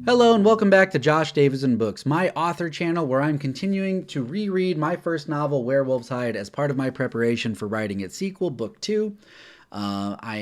Hello and welcome back to Josh Davidson Books, my author channel where I'm continuing to reread my first novel, Werewolves Hide, as part of my preparation for writing its sequel, Book 2. I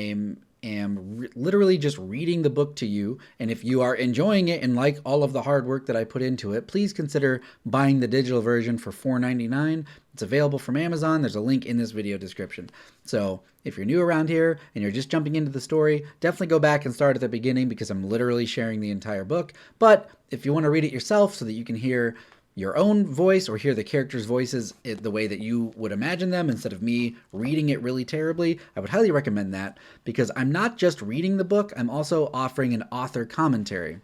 am literally just reading the book to you, and if you are enjoying it and like all of the hard work that I put into it, please consider buying the digital version for $4.99. It's available from Amazon. There's a link in this video description. So if you're new around here and you're just jumping into the story, definitely go back and start at the beginning because I'm literally sharing the entire book. But if you want to read it yourself so that you can hear your own voice or hear the characters' voices the way that you would imagine them instead of me reading it really terribly, I would highly recommend that because I'm not just reading the book, I'm also offering an author commentary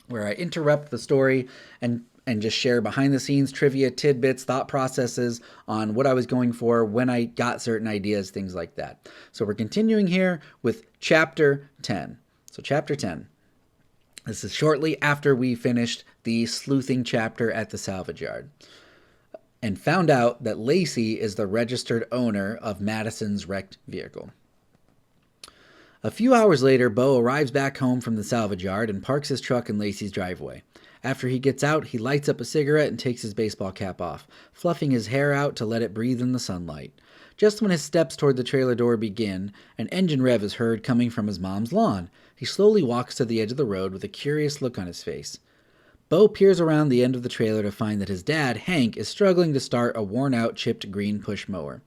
where I interrupt the story and just share behind the scenes trivia, tidbits, thought processes on what I was going for when I got certain ideas, things like that. So we're continuing here with chapter 10. So chapter 10. This is shortly after we finished the sleuthing chapter at the salvage yard and found out that Lacey is the registered owner of Madison's wrecked vehicle. A few hours later, Bo arrives back home from the salvage yard and parks his truck in Lacey's driveway. After he gets out, he lights up a cigarette and takes his baseball cap off, fluffing his hair out to let it breathe in the sunlight. Just when his steps toward the trailer door begin, an engine rev is heard coming from his mom's lawn. He slowly walks to the edge of the road with a curious look on his face. Bo peers around the end of the trailer to find that his dad, Hank, is struggling to start a worn-out, chipped green push mower.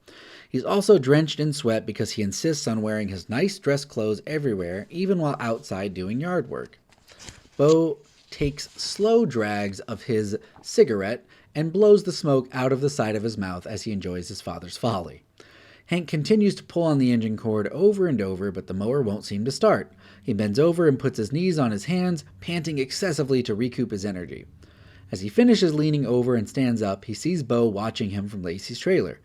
He's also drenched in sweat because he insists on wearing his nice dress clothes everywhere, even while outside doing yard work. Bo takes slow drags of his cigarette and blows the smoke out of the side of his mouth as he enjoys his father's folly. Hank continues to pull on the engine cord over and over, but the mower won't seem to start. He bends over and puts his knees on his hands, panting excessively to recoup his energy. As he finishes leaning over and stands up, he sees Bo watching him from Lacey's trailer.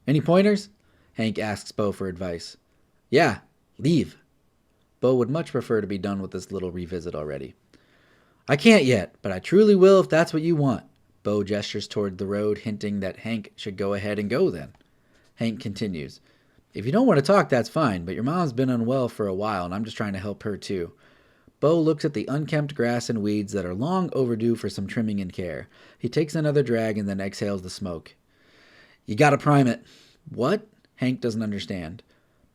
"Any pointers?" Hank asks Bo for advice. "Yeah, leave." Bo would much prefer to be done with this little revisit already. "I can't yet, but I truly will if that's what you want." Bo gestures toward the road, hinting that Hank should go ahead and go then. Hank continues, "If you don't want to talk, that's fine, but your mom's been unwell for a while, and I'm just trying to help her too." Bo looks at the unkempt grass and weeds that are long overdue for some trimming and care. He takes another drag and then exhales the smoke. "You gotta prime it." "What?" Hank doesn't understand.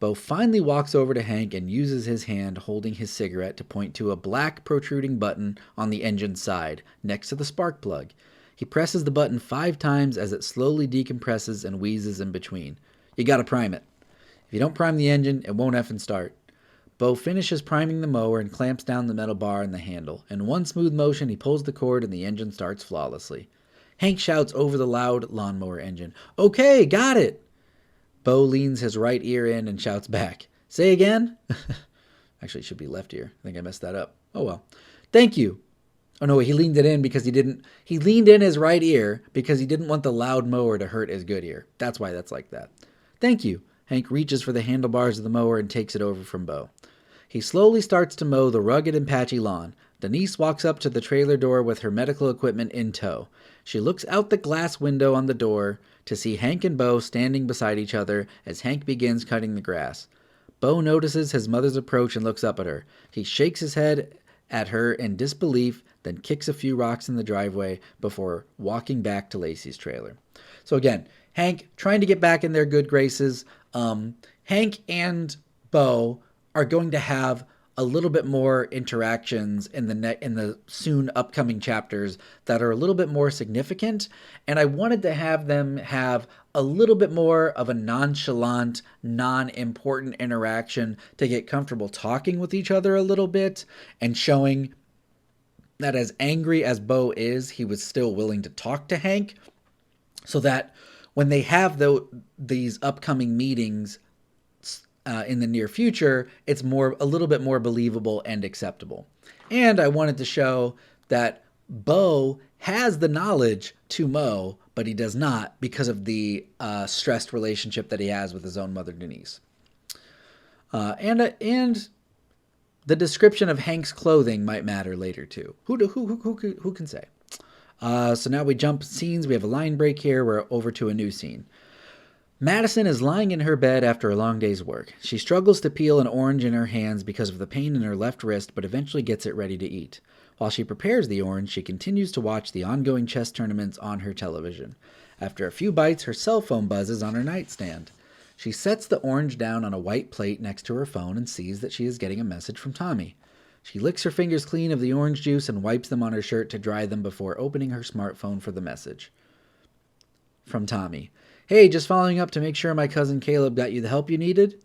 Bo finally walks over to Hank and uses his hand holding his cigarette to point to a black protruding button on the engine's side, next to the spark plug. He presses the button 5 times as it slowly decompresses and wheezes in between. "You gotta prime it. If you don't prime the engine, it won't effing start." Bo finishes priming the mower and clamps down the metal bar and the handle. In one smooth motion, he pulls the cord and the engine starts flawlessly. Hank shouts over the loud lawnmower engine, "Okay, got it!" Bo leans his right ear in and shouts back, "Say again?" Actually, it should be left ear. I think I messed that up. Oh well. "Thank you." Oh no, he leaned in his right ear because he didn't want the loud mower to hurt his good ear. That's why that's like that. "Thank you." Hank reaches for the handlebars of the mower and takes it over from Bo. He slowly starts to mow the rugged and patchy lawn. Denise walks up to the trailer door with her medical equipment in tow. She looks out the glass window on the door to see Hank and Bo standing beside each other as Hank begins cutting the grass. Bo notices his mother's approach and looks up at her. He shakes his head at her in disbelief, then kicks a few rocks in the driveway before walking back to Lacey's trailer. So again, Hank trying to get back in their good graces. Hank and Bo are going to have a little bit more interactions in the soon upcoming chapters that are a little bit more significant, and I wanted to have them have a little bit more of a nonchalant, non-important interaction to get comfortable talking with each other a little bit and showing that as angry as Bo is, he was still willing to talk to Hank, so that when they have these upcoming meetings in the near future, it's a little bit more believable and acceptable. And I wanted to show that Bo has the knowledge to mow, but he does not because of the stressed relationship that he has with his own mother, Denise. And the description of Hank's clothing might matter later too. Who can say? So now we jump scenes. We have a line break here. We're over to a new scene. Madison is lying in her bed after a long day's work. She struggles to peel an orange in her hands because of the pain in her left wrist, but eventually gets it ready to eat. While she prepares the orange, she continues to watch the ongoing chess tournaments on her television. After a few bites, her cell phone buzzes on her nightstand. She sets the orange down on a white plate next to her phone and sees that she is getting a message from Tommy. She licks her fingers clean of the orange juice and wipes them on her shirt to dry them before opening her smartphone for the message. From Tommy. Hey, just following up to make sure my cousin Caleb got you the help you needed?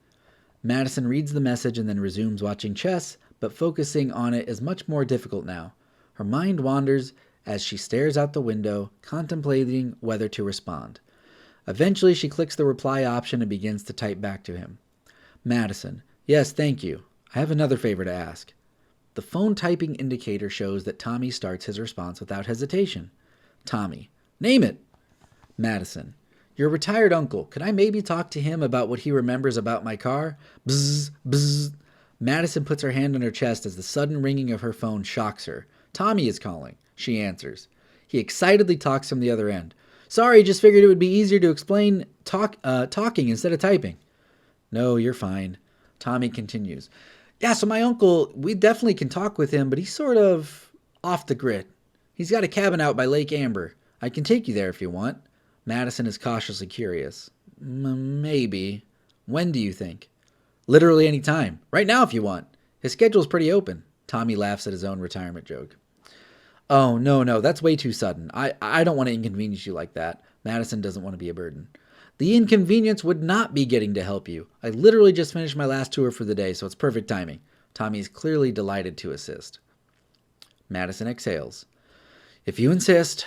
Madison reads the message and then resumes watching chess, but focusing on it is much more difficult now. Her mind wanders as she stares out the window, contemplating whether to respond. Eventually, she clicks the reply option and begins to type back to him. Madison. Yes, thank you. I have another favor to ask. The phone typing indicator shows that Tommy starts his response without hesitation. Tommy. Name it. Madison. Your retired uncle. Could I maybe talk to him about what he remembers about my car? Bzz, bzz. Madison puts her hand on her chest as the sudden ringing of her phone shocks her. Tommy is calling. She answers. He excitedly talks from the other end. Sorry, just figured it would be easier to explain talking instead of typing. No, you're fine. Tommy continues. Yeah, so my uncle, we definitely can talk with him, but he's sort of off the grid. He's got a cabin out by Lake Amber. I can take you there if you want. Madison is cautiously curious. Maybe. When do you think? Literally any time. Right now if you want. His schedule's pretty open. Tommy laughs at his own retirement joke. Oh, no, that's way too sudden. I don't want to inconvenience you like that. Madison doesn't want to be a burden. The inconvenience would not be getting to help you. I literally just finished my last tour for the day, so it's perfect timing. Tommy is clearly delighted to assist. Madison exhales. If you insist,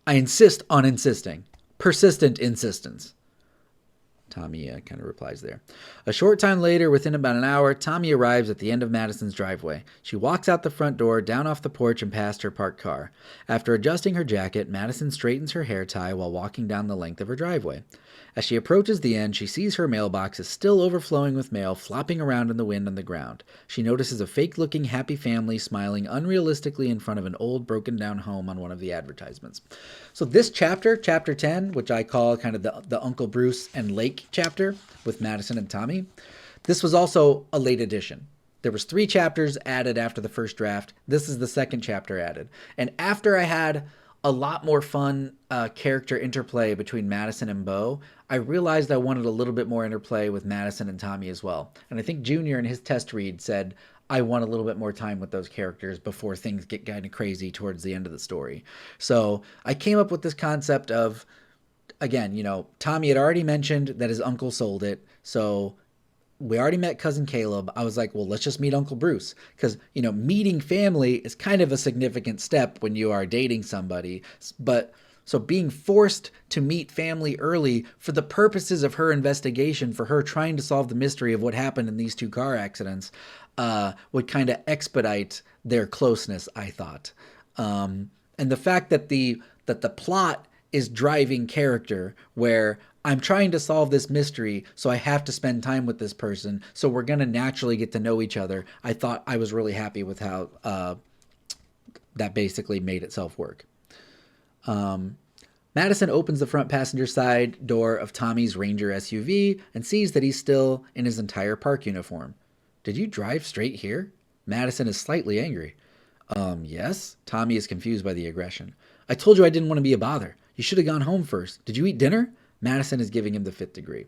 I insist on insisting. Persistent insistence. Tommy kind of replies there. A short time later, within about an hour, Tommy arrives at the end of Madison's driveway. She walks out the front door, down off the porch, and past her parked car. After adjusting her jacket, Madison straightens her hair tie while walking down the length of her driveway. As she approaches the end, she sees her mailbox is still overflowing with mail, flopping around in the wind on the ground. She notices a fake-looking happy family smiling unrealistically in front of an old, broken-down home on one of the advertisements. So this chapter, chapter 10, which I call kind of the Uncle Bruce and Lake chapter with Madison and Tommy, this was also a late edition. There was 3 chapters added after the first draft. This is the second chapter added. And after I had a lot more fun character interplay between Madison and Bo, I realized I wanted a little bit more interplay with Madison and Tommy as well. And I think Junior in his test read said, I want a little bit more time with those characters before things get kind of crazy towards the end of the story. So I came up with this concept of, again, Tommy had already mentioned that his uncle sold it. So we already met cousin Caleb. I was like, well, let's just meet Uncle Bruce. Because, meeting family is kind of a significant step when you are dating somebody. But so being forced to meet family early for the purposes of her investigation, for her trying to solve the mystery of what happened in these 2 car accidents, would kind of expedite their closeness, I thought. And the fact that the plot is driving character, where I'm trying to solve this mystery, so I have to spend time with this person, so we're going to naturally get to know each other. I thought I was really happy with how that basically made itself work. Madison opens the front passenger side door of Tommy's Ranger SUV and sees that he's still in his entire park uniform. Did you drive straight here? Madison is slightly angry. Yes? Tommy is confused by the aggression. I told you I didn't want to be a bother. You should have gone home first. Did you eat dinner? Madison is giving him the 5th degree.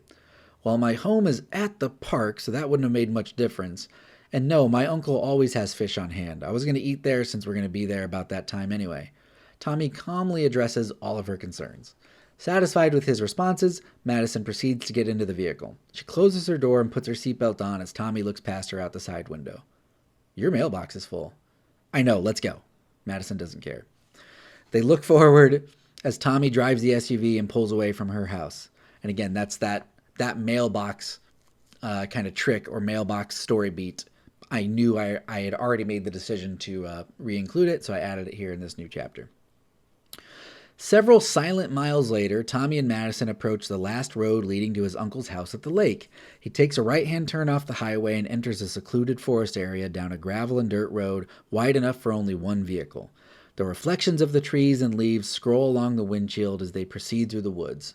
Well, my home is at the park, so that wouldn't have made much difference. And no, my uncle always has fish on hand. I was going to eat there since we're going to be there about that time anyway. Tommy calmly addresses all of her concerns. Satisfied with his responses, Madison proceeds to get into the vehicle. She closes her door and puts her seatbelt on as Tommy looks past her out the side window. Your mailbox is full. I know, let's go. Madison doesn't care. They look forward as Tommy drives the SUV and pulls away from her house. And again, that's that mailbox kind of trick or mailbox story beat. I knew I had already made the decision to re-include it, so I added it here in this new chapter. Several silent miles later, Tommy and Madison approach the last road leading to his uncle's house at the lake. He takes a right-hand turn off the highway and enters a secluded forest area down a gravel and dirt road wide enough for only one vehicle. The reflections of the trees and leaves scroll along the windshield as they proceed through the woods.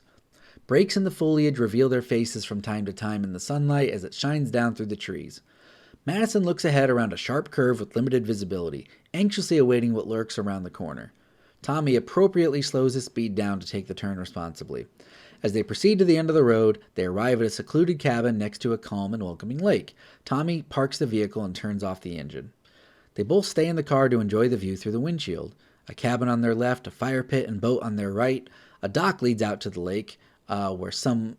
Breaks in the foliage reveal their faces from time to time in the sunlight as it shines down through the trees. Madison looks ahead around a sharp curve with limited visibility, anxiously awaiting what lurks around the corner. Tommy appropriately slows his speed down to take the turn responsibly. As they proceed to the end of the road, they arrive at a secluded cabin next to a calm and welcoming lake. Tommy parks the vehicle and turns off the engine. They both stay in the car to enjoy the view through the windshield. A cabin on their left, a fire pit and boat on their right. A dock leads out to the lake, where the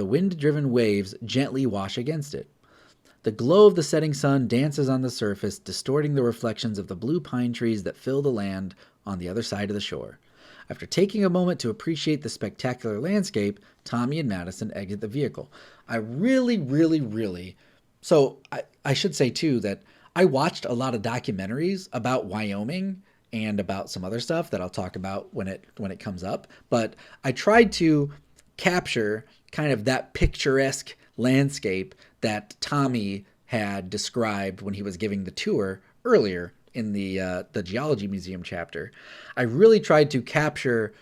wind-driven waves gently wash against it. The glow of the setting sun dances on the surface, distorting the reflections of the blue pine trees that fill the land on the other side of the shore. After taking a moment to appreciate the spectacular landscape, Tommy and Madison exit the vehicle. So I should say, too, that I watched a lot of documentaries about Wyoming and about some other stuff that I'll talk about when it comes up. But I tried to capture kind of that picturesque landscape that Tommy had described when he was giving the tour earlier in the Geology Museum chapter. I really tried to capture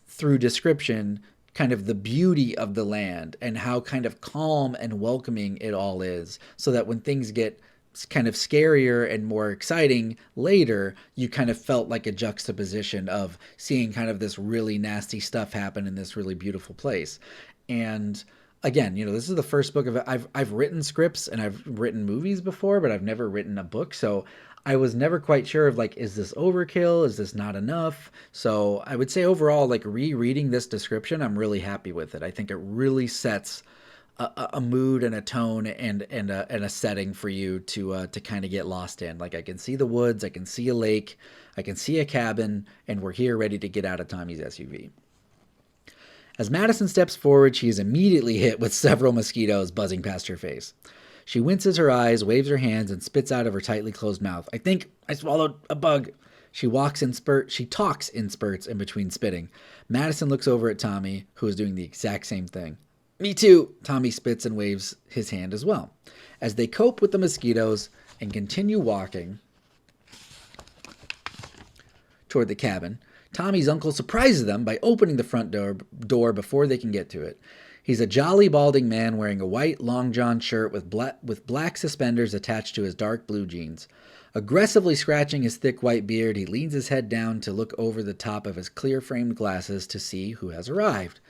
through description kind of the beauty of the land and how kind of calm and welcoming it all is, so that when things get kind of scarier and more exciting later, you kind of felt like a juxtaposition of seeing kind of this really nasty stuff happen in this really beautiful place. And again, this is the first book of it. I've written scripts and I've written movies before, but I've never written a book. So I was never quite sure of is this overkill? Is this not enough? So I would say overall, rereading this description, I'm really happy with it. I think it really sets a mood and a tone and a setting for you to kind of get lost in. I can see the woods, I can see a lake, I can see a cabin, and we're here ready to get out of Tommy's SUV. As Madison steps forward, she is immediately hit with several mosquitoes buzzing past her face. She winces her eyes, waves her hands, and spits out of her tightly closed mouth. "I think I swallowed a bug." She talks in spurts in between spitting. Madison looks over at Tommy, who is doing the exact same thing. "Me too." Tommy spits and waves his hand as well. As they cope with the mosquitoes and continue walking toward the cabin, Tommy's uncle surprises them by opening the front door before they can get to it. He's a jolly, balding man wearing a white, long-john shirt with black suspenders attached to his dark blue jeans. Aggressively scratching his thick white beard, he leans his head down to look over the top of his clear-framed glasses to see who has arrived.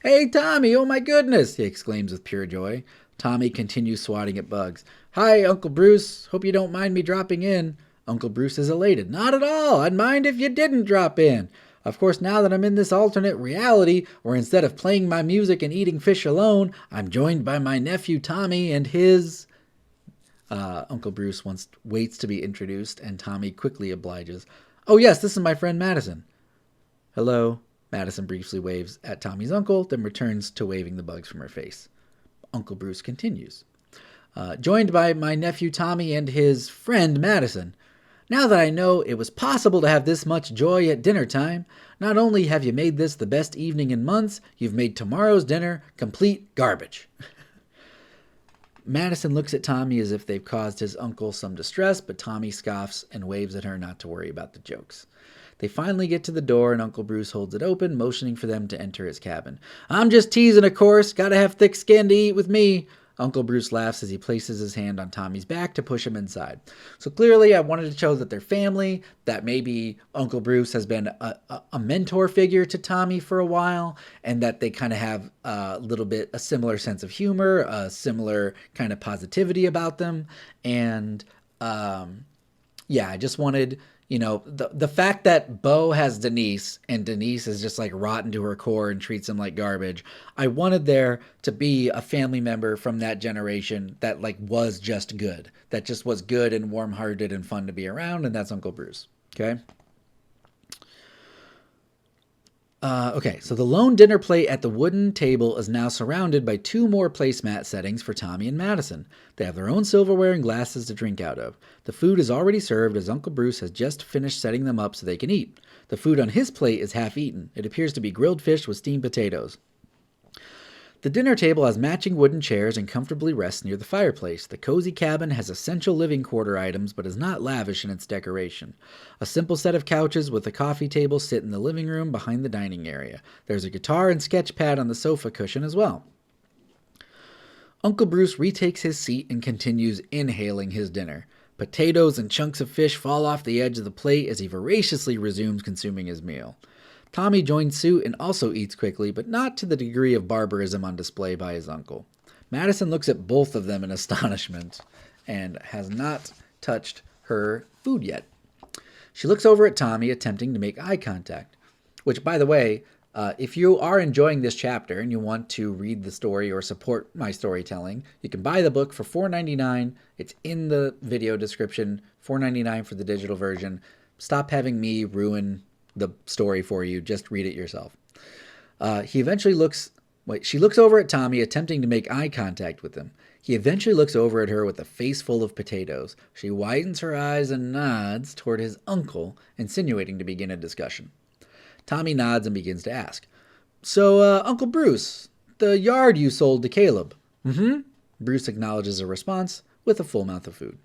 "Hey, Tommy, oh my goodness," he exclaims with pure joy. Tommy continues swatting at bugs. "Hi, Uncle Bruce. Hope you don't mind me dropping in." Uncle Bruce is elated. "Not at all. I'd mind if you didn't drop in. Of course, now that I'm in this alternate reality, where instead of playing my music and eating fish alone, I'm joined by my nephew Tommy and his..." Uncle Bruce waits to be introduced, and Tommy quickly obliges. "Oh yes, this is my friend Madison." "Hello." Madison briefly waves at Tommy's uncle, then returns to waving the bugs from her face. Uncle Bruce continues. "Joined by my nephew Tommy and his friend Madison. Now that I know it was possible to have this much joy at dinner time, not only have you made this the best evening in months, you've made tomorrow's dinner complete garbage." Madison looks at Tommy as if they've caused his uncle some distress, but Tommy scoffs and waves at her not to worry about the jokes. They finally get to the door, and Uncle Bruce holds it open, motioning for them to enter his cabin. "I'm just teasing, of course. Gotta have thick skin to eat with me." Uncle Bruce laughs as he places his hand on Tommy's back to push him inside. So clearly I wanted to show that they're family, that maybe Uncle Bruce has been a mentor figure to Tommy for a while, and that they kind of have a similar sense of humor, a similar kind of positivity about them. And I just wanted... the fact that Bo has Denise and Denise is just rotten to her core and treats him like garbage. I wanted there to be a family member from that generation that was just good. That just was good and warm-hearted and fun to be around, and that's Uncle Bruce. Okay? So the lone dinner plate at the wooden table is now surrounded by two more placemat settings for Tommy and Madison. They have their own silverware and glasses to drink out of. The food is already served as Uncle Bruce has just finished setting them up so they can eat. The food on his plate is half eaten. It appears to be grilled fish with steamed potatoes. The dinner table has matching wooden chairs and comfortably rests near the fireplace. The cozy cabin has essential living quarter items, but is not lavish in its decoration. A simple set of couches with a coffee table sit in the living room behind the dining area. There's a guitar and sketch pad on the sofa cushion as well. Uncle Bruce retakes his seat and continues inhaling his dinner. Potatoes and chunks of fish fall off the edge of the plate as he voraciously resumes consuming his meal. Tommy joins suit and also eats quickly, but not to the degree of barbarism on display by his uncle. Madison looks at both of them in astonishment and has not touched her food yet. She looks over at Tommy, attempting to make eye contact. Which, by the way, if you are enjoying this chapter and you want to read the story or support my storytelling, you can buy the book for $4.99. It's in the video description, $4.99 for the digital version. Stop having me ruin the story for you. Just read it yourself. She looks over at Tommy, attempting to make eye contact with him. He eventually looks over at her with a face full of potatoes. She widens her eyes and nods toward his uncle, insinuating to begin a discussion. Tommy nods and begins to ask, "So, Uncle Bruce, the yard you sold to Caleb?" "Mm-hmm." Bruce acknowledges a response with a full mouth of food.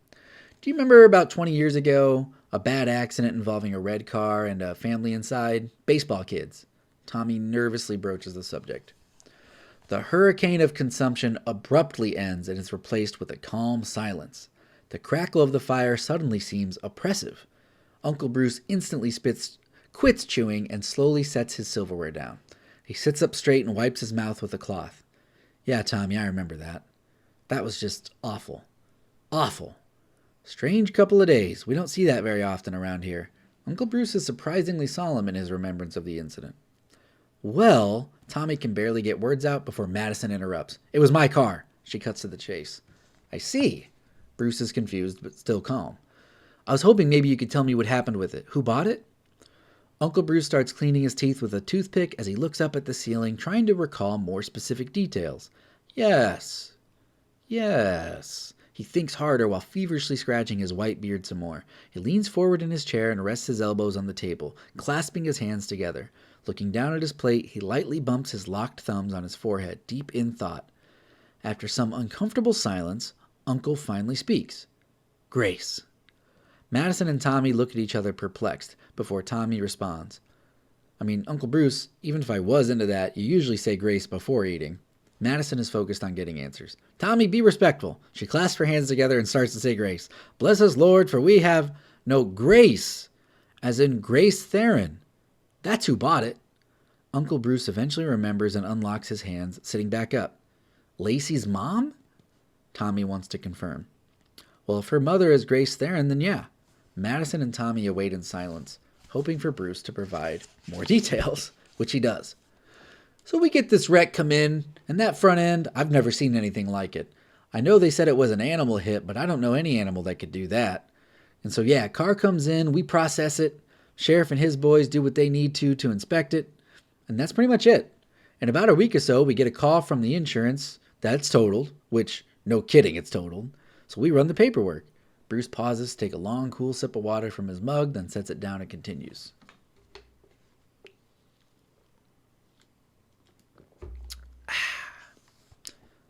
"Do you remember about 20 years ago, a bad accident involving a red car and a family inside? Baseball kids." Tommy nervously broaches the subject. The hurricane of consumption abruptly ends and is replaced with a calm silence. The crackle of the fire suddenly seems oppressive. Uncle Bruce instantly quits chewing and slowly sets his silverware down. He sits up straight and wipes his mouth with a cloth. "Yeah, Tommy, I remember that. That was just awful. Awful. Strange couple of days. We don't see that very often around here." Uncle Bruce is surprisingly solemn in his remembrance of the incident. "Well," Tommy can barely get words out before Madison interrupts. "It was my car." She cuts to the chase. "I see." Bruce is confused but still calm. "I was hoping maybe you could tell me what happened with it. Who bought it?" Uncle Bruce starts cleaning his teeth with a toothpick as he looks up at the ceiling, trying to recall more specific details. Yes. He thinks harder while feverishly scratching his white beard some more. He leans forward in his chair and rests his elbows on the table, clasping his hands together. Looking down at his plate, he lightly bumps his locked thumbs on his forehead, deep in thought. After some uncomfortable silence, Uncle finally speaks. "Grace." Madison and Tommy look at each other perplexed before Tommy responds. "I mean, Uncle Bruce, even if I was into that, you usually say grace before eating." Madison is focused on getting answers. "Tommy, be respectful." She clasps her hands together and starts to say grace. "Bless us, Lord, for we have no grace, as in Grace Theron. That's who bought it." Uncle Bruce eventually remembers and unlocks his hands, sitting back up. "Lacey's mom?" Tommy wants to confirm. "Well, if her mother is Grace Theron, then yeah." Madison and Tommy await in silence, hoping for Bruce to provide more details, which he does. "So we get this wreck come in, and that front end, I've never seen anything like it. I know they said it was an animal hit, but I don't know any animal that could do that. And so yeah, car comes in, we process it, sheriff and his boys do what they need to inspect it, and that's pretty much it. In about a week or so, we get a call from the insurance that it's totaled, which, no kidding, it's totaled. So we run the paperwork." Bruce pauses to take a long, cool sip of water from his mug, then sets it down and continues.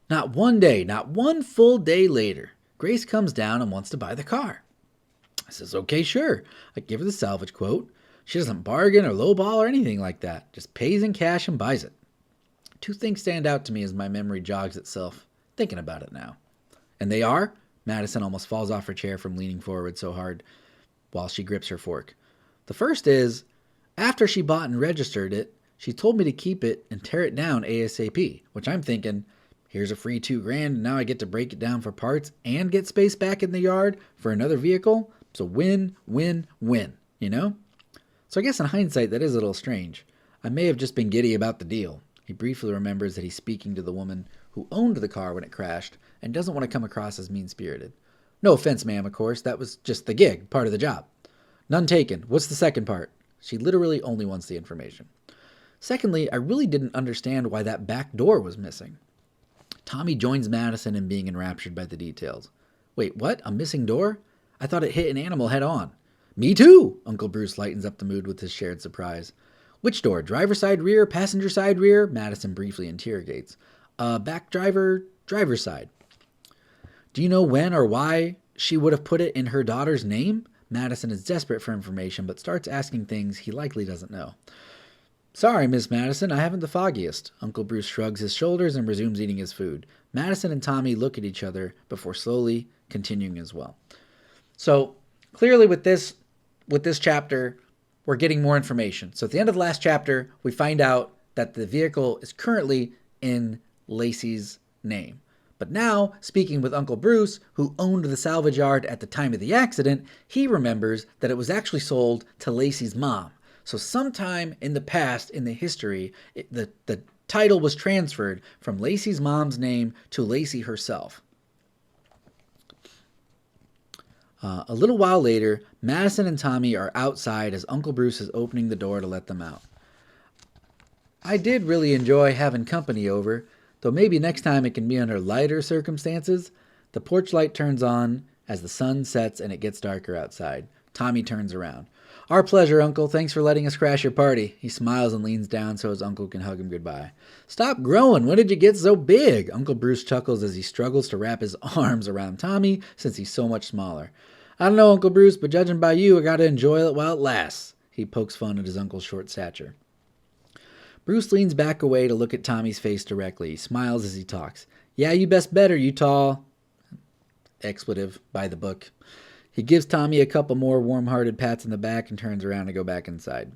Not one day, not one full day later, Grace comes down and wants to buy the car. I says, "Okay, sure." I give her the salvage quote. She doesn't bargain or lowball or anything like that. Just pays in cash and buys it. Two things stand out to me as my memory jogs itself, thinking about it now. And they are? Madison almost falls off her chair from leaning forward so hard while she grips her fork. The first is, after she bought and registered it, she told me to keep it and tear it down ASAP, which I'm thinking, here's a free $2,000, and now I get to break it down for parts and get space back in the yard for another vehicle. So win, win, win, you know? So I guess in hindsight, that is a little strange. I may have just been giddy about the deal. He briefly remembers that he's speaking to the woman who owned the car when it crashed and doesn't want to come across as mean-spirited. "No offense, ma'am, of course. That was just the gig, part of the job." "None taken. What's the second part?" She literally only wants the information. "Secondly, I really didn't understand why that back door was missing." Tommy joins Madison in being enraptured by the details. "Wait, what? A missing door? I thought it hit an animal head on." "Me too!" Uncle Bruce lightens up the mood with his shared surprise. "Which door? Driver side rear? Passenger side rear?" Madison briefly interrogates. Back driver's side." "Do you know when or why she would have put it in her daughter's name?" Madison is desperate for information, but starts asking things he likely doesn't know. "Sorry, Miss Madison, I haven't the foggiest." Uncle Bruce shrugs his shoulders and resumes eating his food. Madison and Tommy look at each other before slowly continuing as well. So clearly with this chapter, we're getting more information. So at the end of the last chapter, we find out that the vehicle is currently in Lacey's name. But now, speaking with Uncle Bruce, who owned the salvage yard at the time of the accident, he remembers that it was actually sold to Lacey's mom. So sometime in the past, in the history, the title was transferred from Lacey's mom's name to Lacey herself. A little while later, Madison and Tommy are outside as Uncle Bruce is opening the door to let them out. I did really enjoy having company over, though maybe next time it can be under lighter circumstances. The porch light turns on as the sun sets and it gets darker outside. Tommy turns around. Our pleasure, Uncle. Thanks for letting us crash your party. He smiles and leans down so his uncle can hug him goodbye. Stop growing. When did you get so big? Uncle Bruce chuckles as he struggles to wrap his arms around Tommy since he's so much smaller. I don't know, Uncle Bruce, but judging by you, I gotta enjoy it while it lasts. He pokes fun at his uncle's short stature. Bruce leans back away to look at Tommy's face directly. He smiles as he talks. Yeah, you best better, you tall. Expletive by the book. He gives Tommy a couple more warm-hearted pats in the back and turns around to go back inside.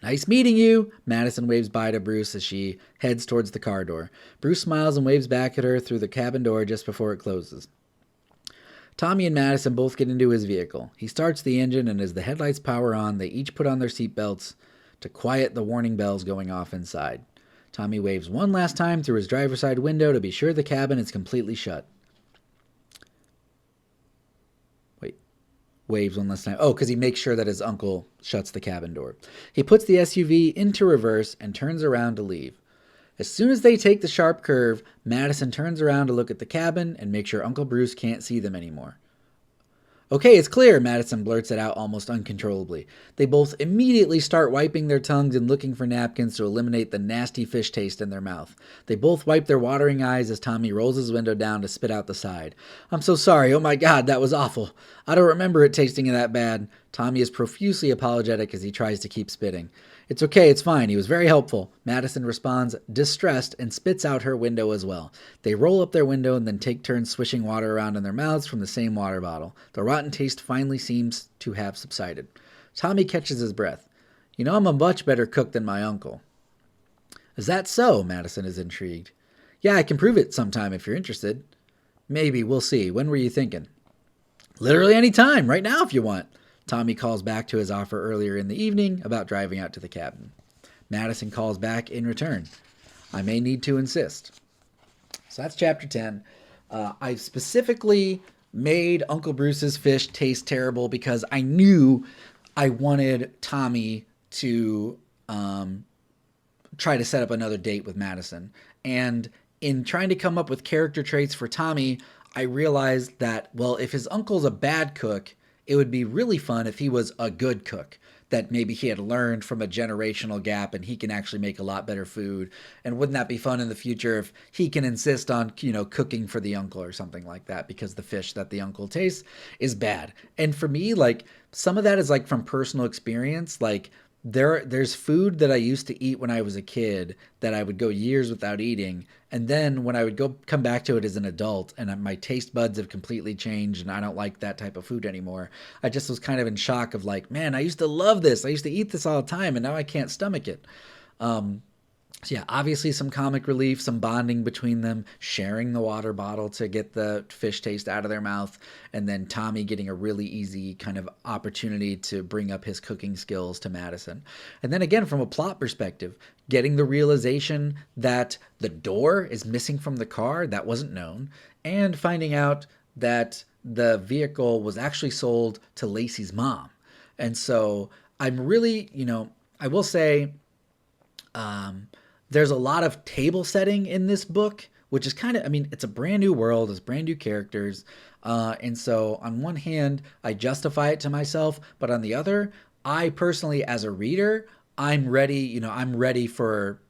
Nice meeting you. Madison waves bye to Bruce as she heads towards the car door. Bruce smiles and waves back at her through the cabin door just before it closes. Tommy and Madison both get into his vehicle. He starts the engine, and as the headlights power on, they each put on their seatbelts to quiet the warning bells going off inside. Tommy waves one last time through his driver's side window to be sure the cabin is completely shut. Waves one last time. Oh, because he makes sure that his uncle shuts the cabin door. He puts the SUV into reverse and turns around to leave. As soon as they take the sharp curve, Madison turns around to look at the cabin and make sure Uncle Bruce can't see them anymore. Okay, it's clear, Madison blurts it out almost uncontrollably. They both immediately start wiping their tongues and looking for napkins to eliminate the nasty fish taste in their mouth. They both wipe their watering eyes as Tommy rolls his window down to spit out the side. I'm so sorry, oh my God, that was awful. I don't remember it tasting that bad. Tommy is profusely apologetic as he tries to keep spitting. It's okay, it's fine, he was very helpful. Madison responds, distressed, and spits out her window as well. They roll up their window and then take turns swishing water around in their mouths from the same water bottle. The rotten taste finally seems to have subsided. Tommy catches his breath. You know, I'm a much better cook than my uncle. Is that so? Madison is intrigued. Yeah, I can prove it sometime if you're interested. Maybe, we'll see. When were you thinking? Literally any time, right now if you want. Tommy calls back to his offer earlier in the evening about driving out to the cabin. Madison calls back in return. I may need to insist. So that's chapter 10. I specifically made Uncle Bruce's fish taste terrible because I knew I wanted Tommy to try to set up another date with Madison. And in trying to come up with character traits for Tommy, I realized that, well, if his uncle's a bad cook, it would be really fun if he was a good cook, that maybe he had learned from a generational gap and he can actually make a lot better food. And wouldn't that be fun in the future if he can insist on, cooking for the uncle or something like that because the fish that the uncle tastes is bad. And for me, like, some of that is like from personal experience. Like, there's food that I used to eat when I was a kid that I would go years without eating. And then when I would come back to it as an adult and my taste buds have completely changed and I don't like that type of food anymore, I just was kind of in shock of like, man, I used to love this. I used to eat this all the time and now I can't stomach it. So yeah, obviously some comic relief, some bonding between them, sharing the water bottle to get the fish taste out of their mouth, and then Tommy getting a really easy kind of opportunity to bring up his cooking skills to Madison. And then again, from a plot perspective, getting the realization that the door is missing from the car, that wasn't known, and finding out that the vehicle was actually sold to Lacey's mom. And so I'm really, I will say, there's a lot of table setting in this book, which is kind of, it's a brand new world, it's brand new characters. And so on one hand, I justify it to myself, but on the other, I personally, as a reader, I'm ready for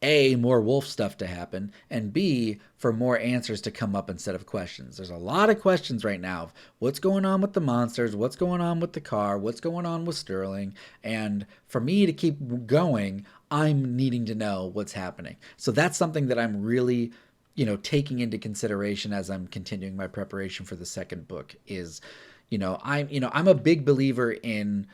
A, more wolf stuff to happen, and B, for more answers to come up instead of questions. There's a lot of questions right now of what's going on with the monsters, what's going on with the car, what's going on with Sterling, and for me to keep going, I'm needing to know what's happening. So that's something that I'm really, taking into consideration as I'm continuing my preparation for the second book is, I'm a big believer in,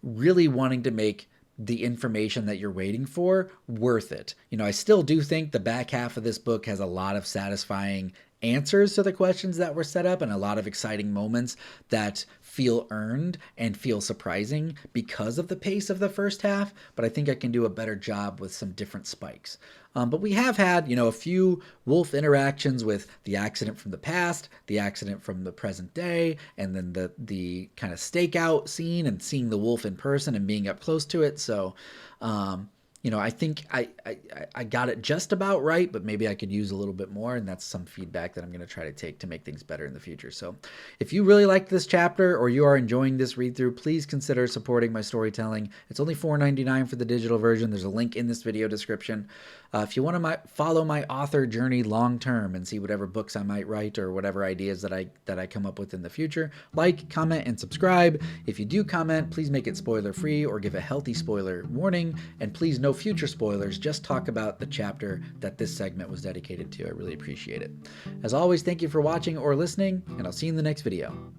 really wanting to make the information that you're waiting for worth it. I still do think the back half of this book has a lot of satisfying answers to the questions that were set up and a lot of exciting moments that feel earned and feel surprising because of the pace of the first half, but I think I can do a better job with some different spikes. But we have had, a few wolf interactions with the accident from the past, the accident from the present day, and then the kind of stakeout scene and seeing the wolf in person and being up close to it. So, I think I got it just about right, but maybe I could use a little bit more, and that's some feedback that I'm going to try to take to make things better in the future. So if you really like this chapter or you are enjoying this read through, please consider supporting my storytelling. It's only $4.99 for the digital version. There's a link in this video description. If you want to follow my author journey long term and see whatever books I might write or whatever ideas that I come up with in the future, like, comment, and subscribe. If you do comment, please make it spoiler free or give a healthy spoiler warning, and please no future spoilers, just talk about the chapter that this segment was dedicated to. I really appreciate it. As always, thank you for watching or listening, and I'll see you in the next video.